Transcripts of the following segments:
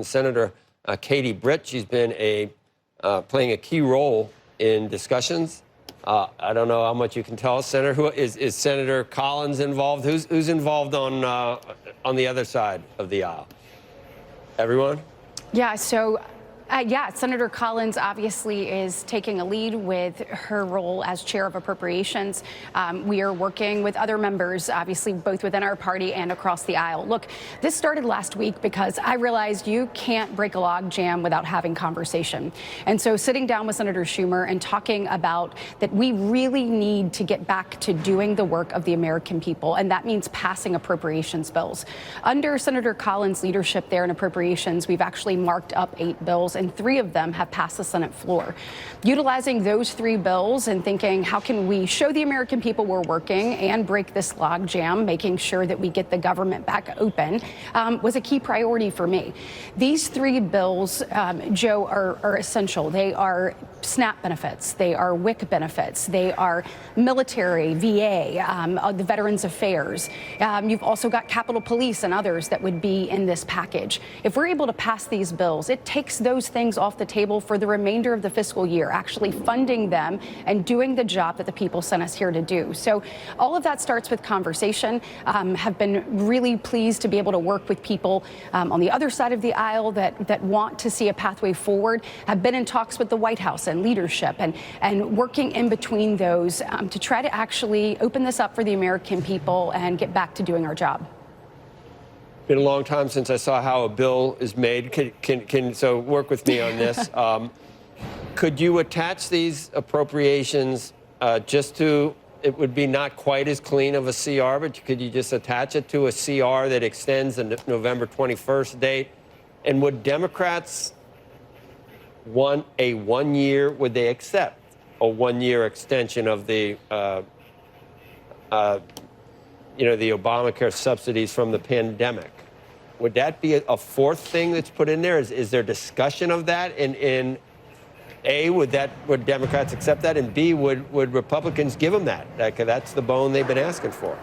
Senator Katie Britt. She's been playing a key role in discussions. I don't know how much you can tell us, Senator. Who is Senator Collins involved? Who's involved on the other side of the aisle? Everyone? Yeah. Senator Collins obviously is taking a lead with her role as chair of appropriations. We are working with other members, obviously, both within our party and across the aisle. Look, this started last week because I realized you can't break a log jam without having conversation. And so sitting down with Senator Schumer and talking about that we really need to get back to doing the work of the American people, and that means passing appropriations bills. Under Senator Collins' leadership there in appropriations, we've actually marked up 8 bills, and 3 of them have passed the Senate floor. Utilizing those 3 bills and thinking, how can we show the American people we're working and break this logjam, making sure that we get the government back open, was a key priority for me. These 3 bills, Joe, are essential. They are SNAP benefits, they are WIC benefits, they are military, VA, the Veterans Affairs. You've also got Capitol Police and others that would be in this package. If we're able to pass these bills, it takes those things off the table for the remainder of the fiscal year, actually funding them and doing the job that the people sent us here to do. So all of that starts with conversation. Have been really pleased to be able to work with people on the other side of the aisle that want to see a pathway forward. Have been in talks with the White House and leadership and working in between those to try to actually open this up for the American people and get back to doing our job. Been a long time since I saw how a bill is made. So work with me on this. Could you attach these appropriations just to, it would be not quite as clean of a CR, but could you just attach it to a CR that extends the November 21st date? And would Democrats want a 1-year, would they accept a 1-year extension of the the Obamacare subsidies from the pandemic? Would that be a 4th thing that's put in there? Is there discussion of that? In A, would Democrats accept that? And B, would Republicans give them that? That's the bone they've been asking for.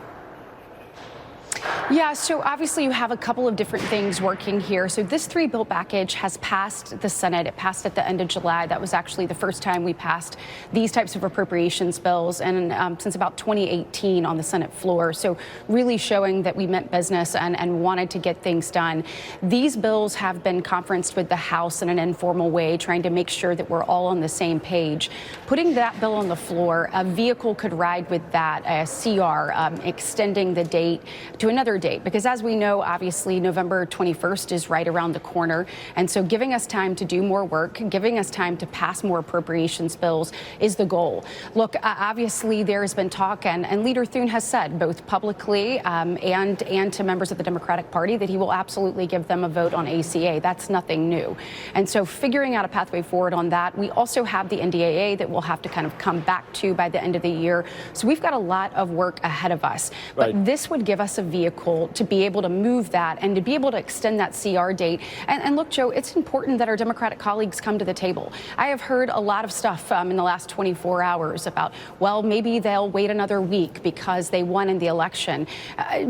Yeah, so obviously you have a couple of different things working here. So this 3-bill package has passed the Senate. It passed at the end of July. That was actually the first time we passed these types of appropriations bills and since about 2018 on the Senate floor. So really showing that we meant business and wanted to get things done. These bills have been conferenced with the House in an informal way, trying to make sure that we're all on the same page. Putting that bill on the floor, a vehicle could ride with that, a CR, extending the date to another date, because as we know, obviously November 21st is right around the corner, and so giving us time to do more work, giving us time to pass more appropriations bills is the goal. Look, obviously there has been talk, and Leader Thune has said both publicly and to members of the Democratic Party that he will absolutely give them a vote on ACA. That's nothing new, and so figuring out a pathway forward on that. We also have the NDAA that we'll have to kind of come back to by the end of the year, so we've got a lot of work ahead of us. But this would give us a vehicle to be able to move that and to be able to extend that CR date. And look, Joe, it's important that our Democratic colleagues come to the table. I have heard a lot of stuff in the last 24 hours about, well, maybe they'll wait another week because they won in the election.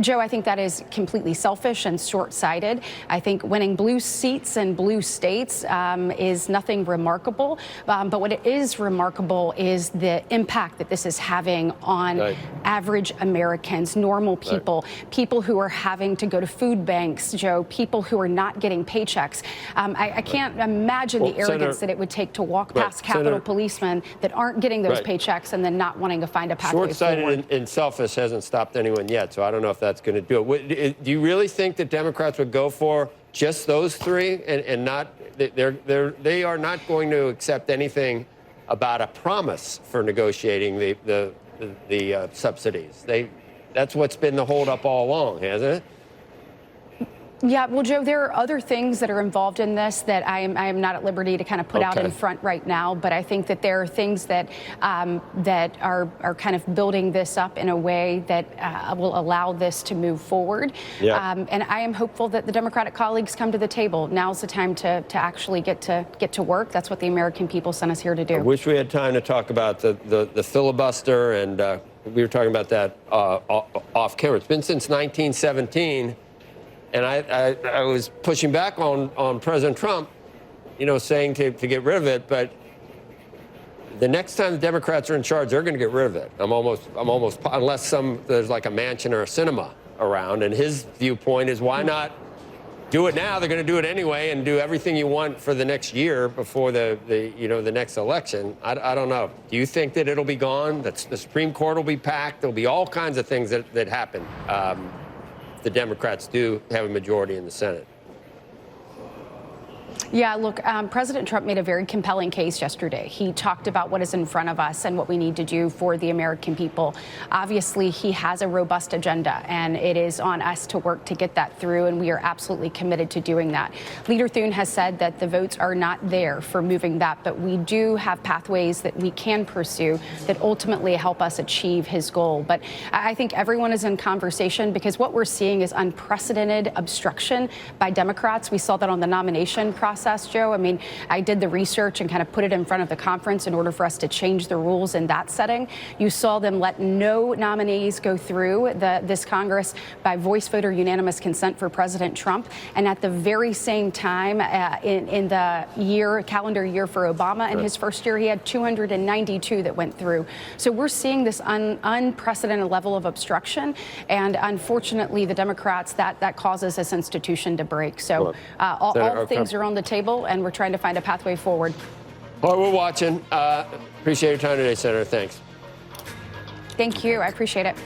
Joe, I think that is completely selfish and short-sighted. I think winning blue seats in blue states is nothing remarkable. But what is remarkable is the impact that this is having on average Americans, normal people, people who are having to go to food banks, Joe, people who are not getting paychecks. I can't imagine the arrogance that it would take to walk past Capitol policemen that aren't getting those paychecks and then not wanting to find a pathway forward. Short-sighted and selfish hasn't stopped anyone yet, so I don't know if that's going to do it. Do you really think that Democrats would go for just those 3 and not, they are not going to accept anything about a promise for negotiating the subsidies? That's what's been the holdup all along, hasn't it? Yeah, well, Joe, there are other things that are involved in this that I am not at liberty to kind of put out in front right now. But I think that there are things that that are kind of building this up in a way that will allow this to move forward. And I am hopeful that the Democratic colleagues come to the table. Now's the time to actually get to work. That's what the American people sent us here to do. I wish we had time to talk about the filibuster, and we were talking about that off camera. It's been since 1917. And I was pushing back on President Trump, saying to get rid of it. But the next time the Democrats are in charge, they're going to get rid of it. I'm almost unless there's like a mansion or a cinema around. And his viewpoint is, why not do it now? They're going to do it anyway, and do everything you want for the next year before the next election. I don't know. Do you think that it'll be gone? That the Supreme Court will be packed? There'll be all kinds of things that happen. The Democrats do have a majority in the Senate. Yeah, look, President Trump made a very compelling case yesterday. He talked about what is in front of us and what we need to do for the American people. Obviously, he has a robust agenda, and it is on us to work to get that through, and we are absolutely committed to doing that. Leader Thune has said that the votes are not there for moving that, but we do have pathways that we can pursue that ultimately help us achieve his goal. But I think everyone is in conversation, because what we're seeing is unprecedented obstruction by Democrats. We saw that on the nomination process, Joe. I mean, I did the research and kind of put it in front of the conference in order for us to change the rules in that setting. You saw them let no nominees go through this Congress by voice vote or unanimous consent for President Trump. And at the very same time, in the calendar year for Obama, in his first year, he had 292 that went through. So we're seeing this unprecedented level of obstruction. And unfortunately, the Democrats, that causes this institution to break. So all things are on the table, and we're trying to find a pathway forward. Well, we're watching. Appreciate your time today, Senator. Thanks. Thank you. I appreciate it.